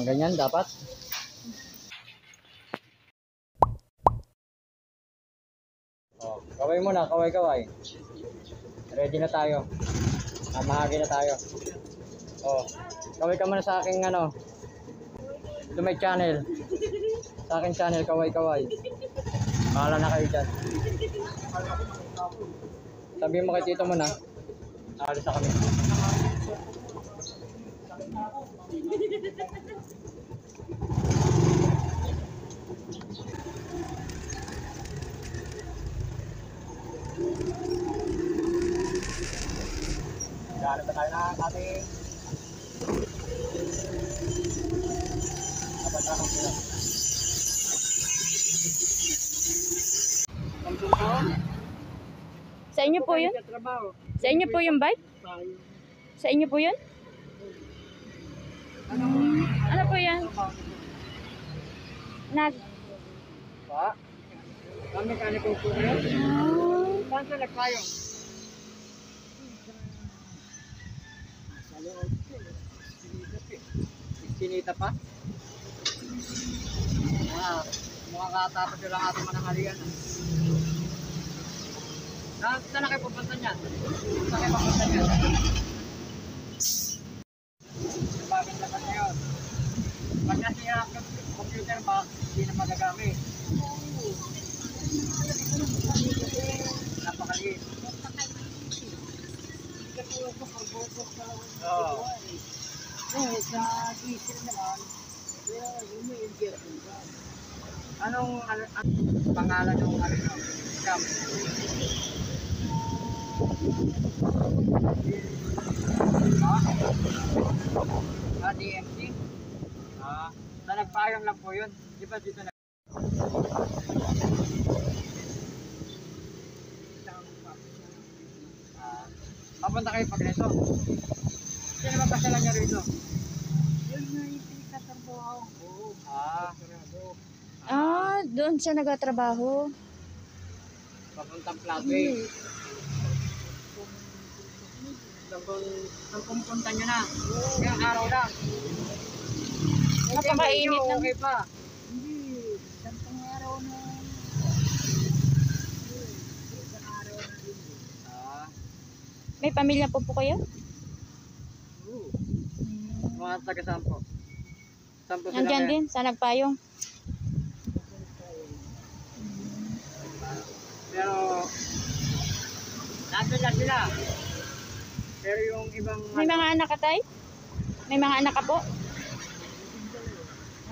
Ganyan dapat. Kaway muna, kaway. Ready na tayo. Mahagi na tayo. Kaway ka muna sa aking ano. Ito may channel. Sa aking channel, kaway. Bahala na kayo dyan. Sabihin mo kay tito mo na. Alis na kami. Gano'n ba tayo na ating kapatahang sila. Sa inyo po yun? Sa inyo po yung bike? Sa inyo po yun? Ano po yan? Pa? Kami kaniko po kayo? Saan sa nagpayong? Kinita pa? Mukhang katapos yung lang ating mananghalian. Saan na kayo pupunta niyan? Saan kayo pupunta niyan? Bakit lakas na yun? Pag nasira ang computer ba, hindi na magagamit. Napakaliit. Sa diesel naman, anong pangalan ng scam? DMC? Sa nagpayong lang po yun. Di ba dito na? Papunta kayo pag reso. Sino ba pasyalan niya rito? Yun na yung pinagtatrabaho ko. Doon siya nagtatrabaho. Papuntang Flatway. Ang pumunta nyo na. Ngayong araw lang. Napakainit na. Okay pa. Hindi. Sampung araw na. Isang araw na din. May pamilya po kayo? Mga taga-sampo. Sampo sila. Nandyan din, sa nagpayong. Pero nandun lang sila. Pero yung ibang May mga anak ka, tay? May mga anak ka po?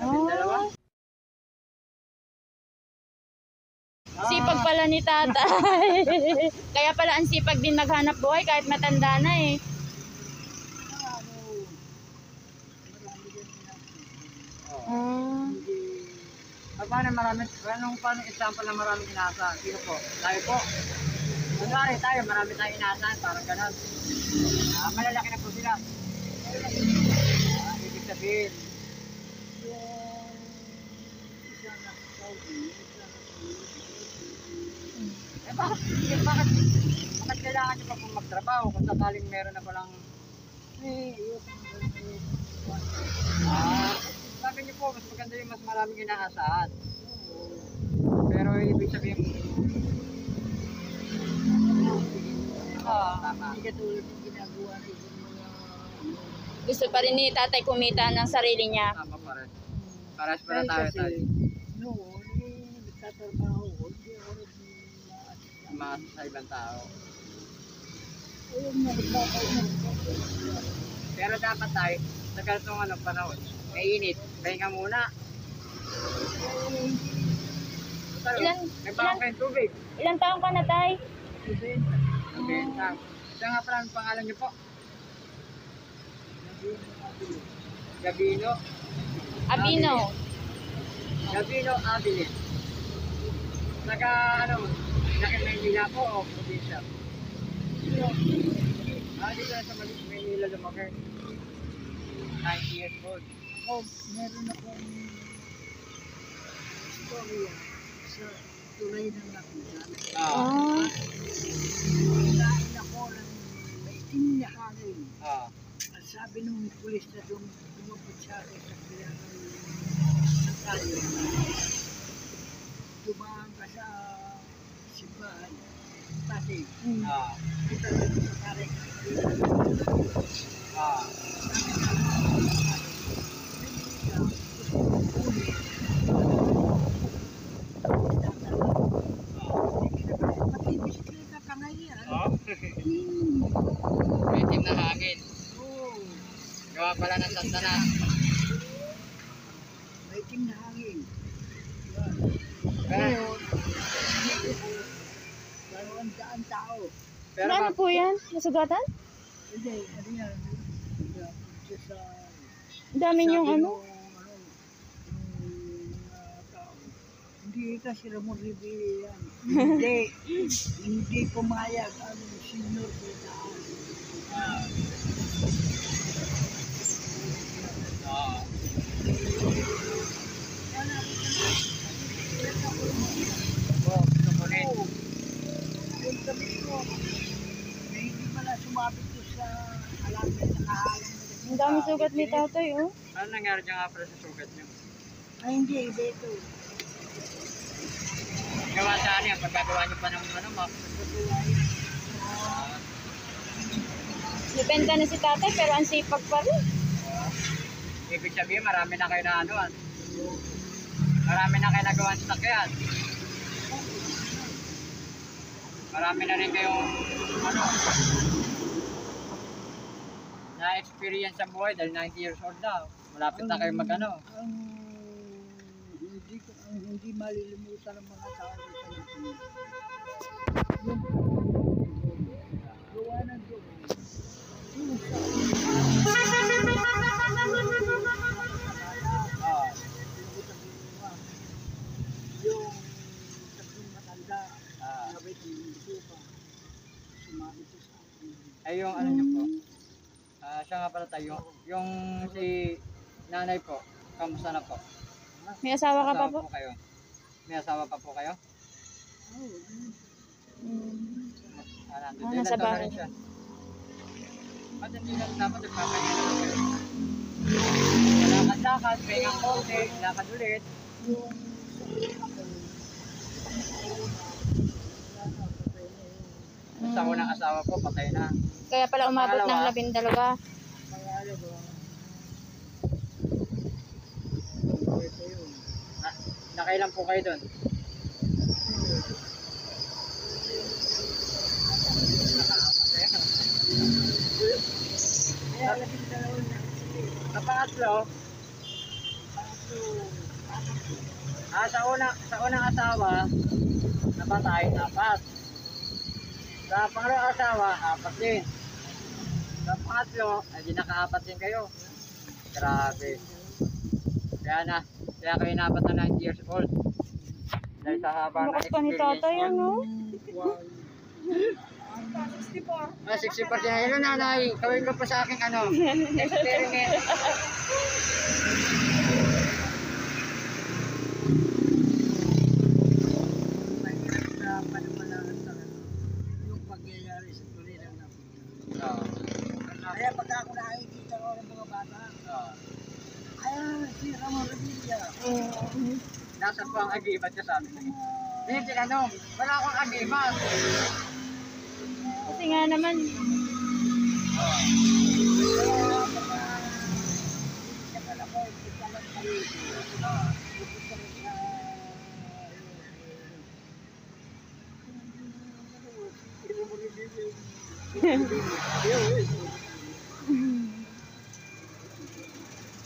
dalawa? Sipag pala ni tatay. Kaya pala ang sipag din maghanap buhay kahit matanda na eh. Paano example na maraming inaasahan? Sino po? Tayo po. Kunwari tayo, marami tayong inaasahan, parang gano'n. Malalaki na po sila. Ibig sabihin. Bakit kailangan nyo pa pong magtrabaho kung sakaling meron na palang sabi niyo po, mas maganda yung mas maraming inaasahan. Pero ibig sabihin tama. Hindi katulad ng ginagawa rin ng mga Gusto pa rin ni tatay kumita ng sarili niya. Tama pa rin. Paras pa na tayo. noon, nagtatrabaho ko, hindi ako Mas sa ibang tao. ayun na, nagtatrabaho. Pero dapat tayo, sa ganitong panahon, mainit. Pahinga muna. May baka kayong tubig. Ilang taon ka na, tay? Benta. Siya nga pala ang pangalan niyo po? Gabino. Abino. Gabino Abilin. Naka Maynila po o probinsya? Dito na sa Maynila lumaki. 90 years old. Ako, meron akong istorya sa tulay ng lapitan. Ah. Kinain ako ng maitim na hangin. At sabi nung pulis na dumapot sa akin sa kaya ng tayo, dumaan ka sa simbahan, pati, kita lang sa karek. Pati bisikleta ka nga yan. Maitim na hangin. Oo. Gawa pala ng Satanas. Maitim na hangin. Pero, Dalawang daan tao. pero Ano po yan? Nasugatan? Hindi, ano yan? Sa Ang dami yung sabi ano? nung, tao, hindi kasi Ramon Revilla yan. Hindi pumayag ang senior sa taas. sumunod. Yung sabi ko, na hindi pala sumabit ko sa alamin na kahalang na Ang dami sugat ni tatay, oh. Ano nangyari dyan nga pala sa sugat niyo? Ay, hindi, iba ito. Gawa sa ano yan, pagkagawa niyo pa ng ano, Dependa na si tatay, pero ang sipag pa rin. ibig sabihin marami na kayo na ano, marami na kayo nagawa sa sakyan. Marami na rin kayong ano, na-experience sa buhay dahil 90 years old na. Malapit na kayo mag-ano. Ang hindi malilimutan ng mga tao sa Pilipinas. Yung gawa ng Diyos. Yung yung tatlong matanda, sabay ng supa, sumabit ko sa akin. Ay yung ano niyo po. Siya nga pala tayo. Yung si nanay po, kamusta na po? May asawa ka pa Asawa po? kayo? May asawa pa po kayo? Nandun. Nasa Ilan taon na bahay. rin siya? Ba't hindi lang dapat nagpapahinga na kayo? Lakad-lakad, pahingang konti, lakad ulit. Sa unang asawa po, patay na. Kaya pala umabot ng 12. Nakailan po kayo doon? Sa pangatlo, sa unang asawa, napatay, 4. Sa pangalawang asawa, 4 din. Sa pangatlo, ay di naka-4 din kayo. Grabe. Kaya kayo napat na 90 years old. Dahil sa haba ng Bukas pa ni tatay, niyo. ano? 60% na yun, nanay. Gawin ko pa sa aking ano, experiment. Mahirap na panamalaan sa yung pagyayari sa tuloy ng napitan. Kaya pagka ako nakikita ko ng mga bata, si Ramon Revilla. Nasaan po ang agibat ka sa amin? Hindi, tinanong. Wala akong agibat. Kasi nga naman,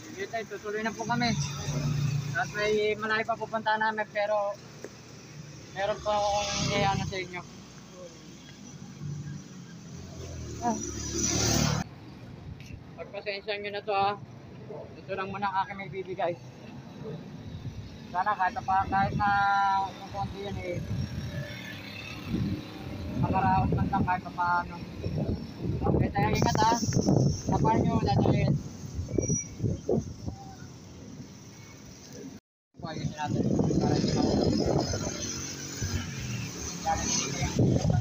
Sige tayo, tutuloy na po kami. At may malayo pa pupunta namin pero meron pa akong iyayana sa inyo. Pagpasensya nyo na to ha. Ito lang muna ang aking may bibigay. Sana kahit na kung konti yan makaraos man lang kahit pa paano. Okay tayo, ingat ha. Kapal nyo, dadalhin. Ayusin natin para hindi mawala. Yan, hindi kaya.